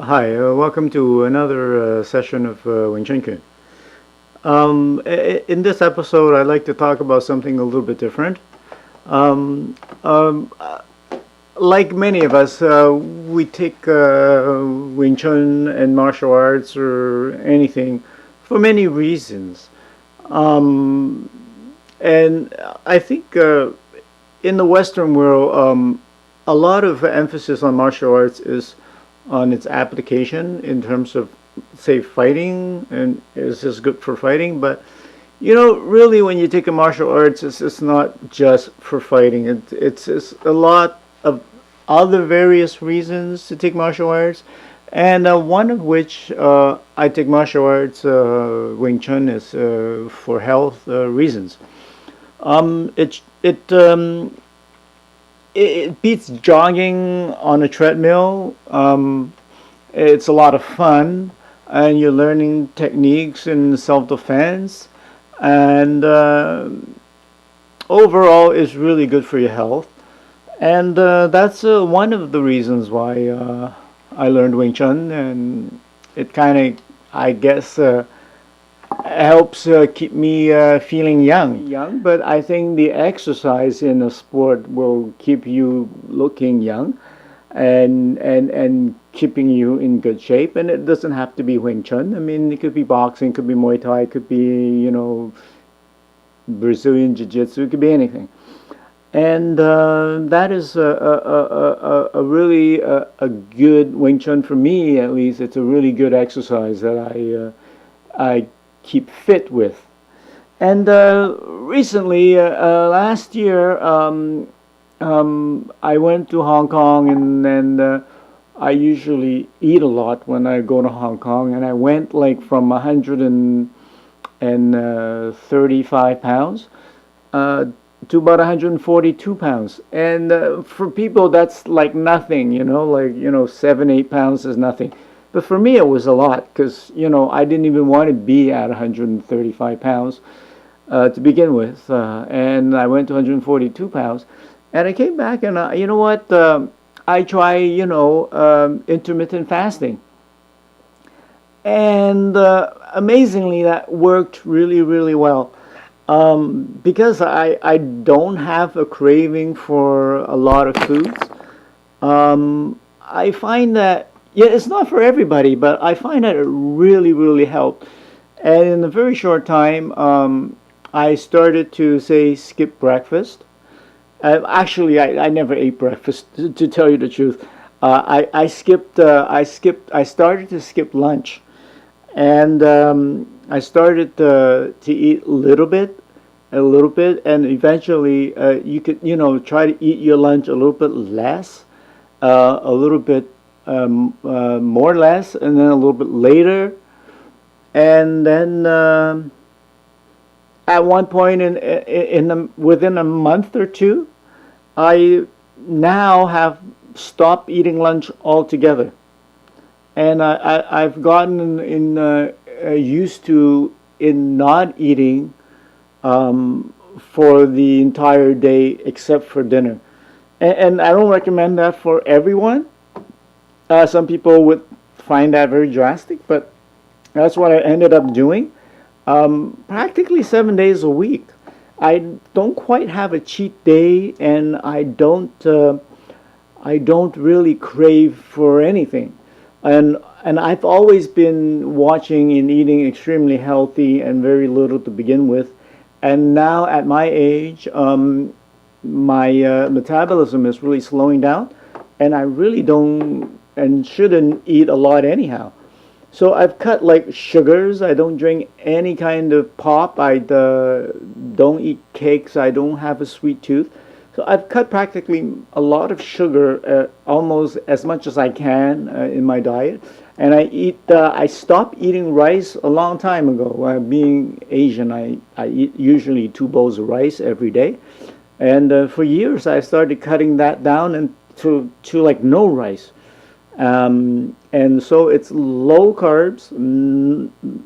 Hi, welcome to another session of Wing Chun. In this episode, I'd like to talk about something a little bit different. Um, um, uh, like many of us, we take Wing Chun and martial arts or anything for many reasons. Um, and I think in the Western world, a lot of emphasis on martial arts is on its application in terms of, say, fighting, and is this good for fighting? But really, when you take a martial arts, it's not just for fighting. It's a lot of other various reasons to take martial arts, and one of which I take martial arts, Wing Chun, is for health reasons. Um, it it um, it beats jogging on a treadmill. It's a lot of fun, and you're learning techniques in self-defense, and overall, it's really good for your health. And that's one of the reasons why I learned Wing Chun, and it kind of, I guess, helps keep me feeling young. But I think the exercise in a sport will keep you looking young, and keeping you in good shape. And it doesn't have to be Wing Chun. I mean, it could be boxing, it could be Muay Thai, it could be Brazilian Jiu Jitsu, it could be anything. And that is a really a good Wing Chun for me, at least. It's a really good exercise that I keep fit with. And recently, last year, I went to Hong Kong, and I usually eat a lot when I go to Hong Kong, and I went like from 135 pounds to about 142 pounds. And for people, that's like nothing, like, 7, 8 pounds is nothing. But for me, it was a lot because, I didn't even want to be at 135 pounds to begin with. And I went to 142 pounds. And I came back, and you know what? I try, intermittent fasting. And amazingly, that worked really, really well. Because I don't have a craving for a lot of foods. I find that, yeah, it's not for everybody, but I find that it really, really helped. And in a very short time, I started to, say, skip breakfast. Actually, I never ate breakfast, to tell you the truth. I started to skip lunch, and I started to eat a little bit, and eventually you could, try to eat your lunch a little bit less, a little bit more or less, and then a little bit later, and then at one point within a month or two, I now have stopped eating lunch altogether, and I've gotten used to in not eating for the entire day except for dinner. And I don't recommend that for everyone. Some people would find that very drastic, but that's what I ended up doing. Practically 7 days a week. I don't quite have a cheat day, and I don't really crave for anything. And I've always been watching and eating extremely healthy and very little to begin with. And now at my age, my metabolism is really slowing down, and I really don't and shouldn't eat a lot anyhow. So I've cut like sugars. I don't drink any kind of pop. I don't eat cakes. I don't have a sweet tooth. So I've cut practically a lot of sugar, almost as much as I can in my diet. And I eat. I stopped eating rice a long time ago. Being Asian, I eat usually 2 bowls of rice every day. And for years, I started cutting that down and to like no rice. And so it's low carbs,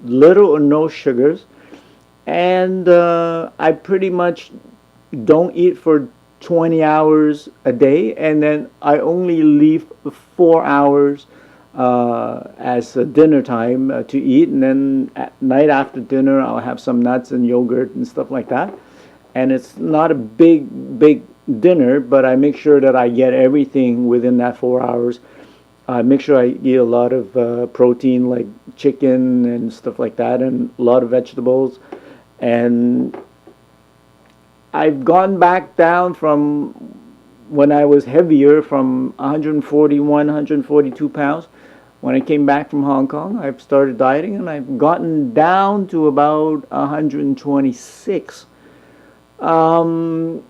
little or no sugars, and I pretty much don't eat for 20 hours a day, and then I only leave 4 hours as dinner time to eat, and then at night after dinner I'll have some nuts and yogurt and stuff like that. And it's not a big dinner, but I make sure that I get everything within that 4 hours. I make sure I eat a lot of protein like chicken and stuff like that, and a lot of vegetables. And I've gone back down from when I was heavier, from 141, 142 pounds. When I came back from Hong Kong, I've started dieting, and I've gotten down to about 126. And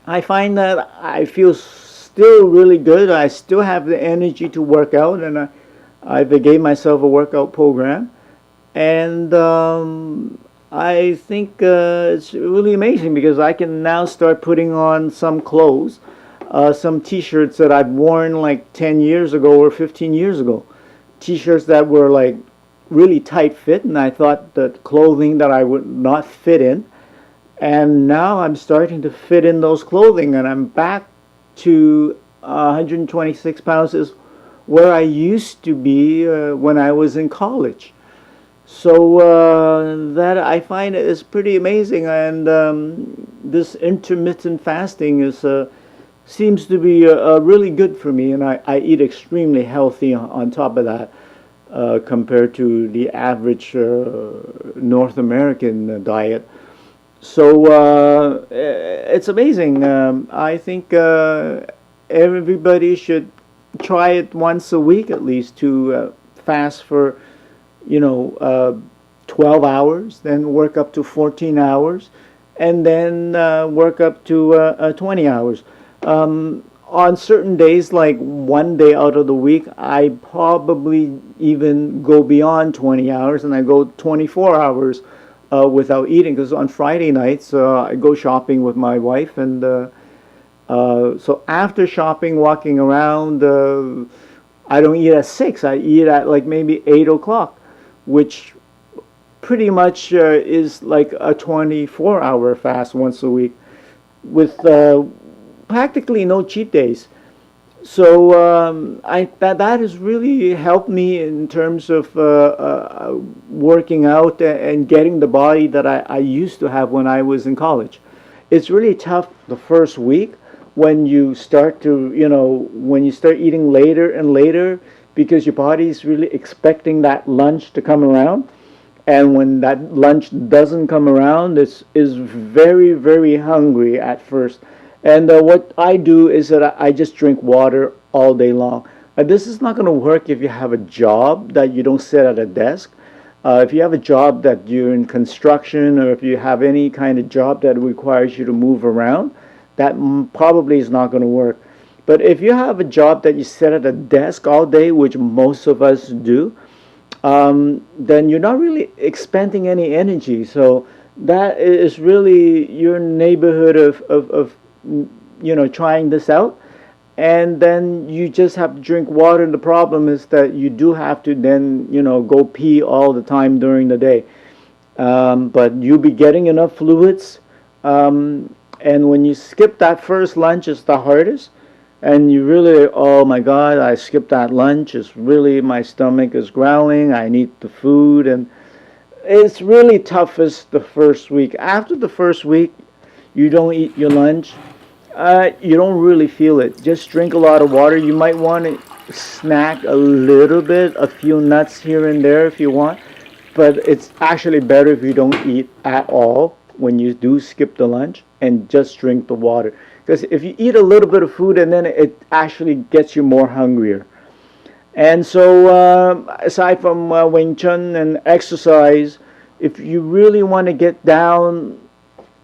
I find that I feel still really good. I still have the energy to work out, and I've gave myself a workout program. And I think it's really amazing because I can now start putting on some clothes, some T-shirts that I've worn like 10 years ago or 15 years ago. T-shirts that were like really tight fit, and I thought that clothing that I would not fit in. And now I'm starting to fit in those clothing, and I'm back to 126 pounds is where I used to be when I was in college. So that I find is pretty amazing, and this intermittent fasting is seems to be really good for me, and I eat extremely healthy on top of that compared to the average North American diet. So it's amazing. I think everybody should try it once a week at least to fast for 12 hours, then work up to 14 hours, and then work up to 20 hours. On certain days, like one day out of the week, I probably even go beyond 20 hours, and I go 24 hours without eating, because on Friday nights I go shopping with my wife, and so after shopping, walking around, I don't eat at 6. I eat at like maybe 8 o'clock, which pretty much is like a 24-hour fast once a week with practically no cheat days. So that has really helped me in terms of working out and getting the body that I used to have when I was in college. It's really tough the first week when you start to, when you start eating later and later, because your body is really expecting that lunch to come around. And when that lunch doesn't come around, it's is very, very hungry at first. And what I do is that I just drink water all day long. This is not going to work if you have a job that you don't sit at a desk. If you have a job that you're in construction, or if you have any kind of job that requires you to move around, that probably is not going to work. But if you have a job that you sit at a desk all day, which most of us do, then you're not really expending any energy. So that is really your neighborhood of trying this out. And then you just have to drink water. And the problem is that you do have to then, go pee all the time during the day. But you'll be getting enough fluids. And when you skip that first lunch, it's the hardest. And you really, oh my God, I skipped that lunch. It's really, my stomach is growling. I need the food. And it's really toughest the first week. After the first week, you don't eat your lunch. You don't really feel it. Just drink a lot of water. You might want to snack a little bit, a few nuts here and there if you want. But it's actually better if you don't eat at all when you do skip the lunch, and just drink the water. Because if you eat a little bit of food, and then it actually gets you more hungrier. And so aside from Wing Chun and exercise, if you really want to get down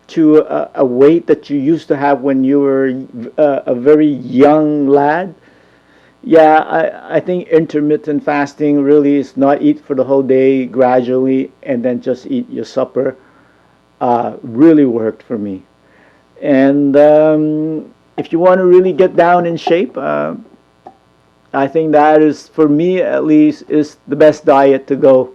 to a weight that you used to have when you were a very young lad, yeah, I think intermittent fasting really is not eat for the whole day gradually and then just eat your supper. Really worked for me. And if you want to really get down in shape, I think that is, for me at least, is the best diet to go.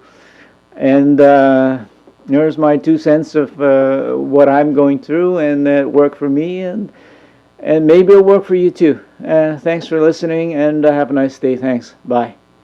And there's my 2 cents of what I'm going through, and it worked for me. And and maybe it'll work for you too. Thanks for listening, and have a nice day. Thanks. Bye.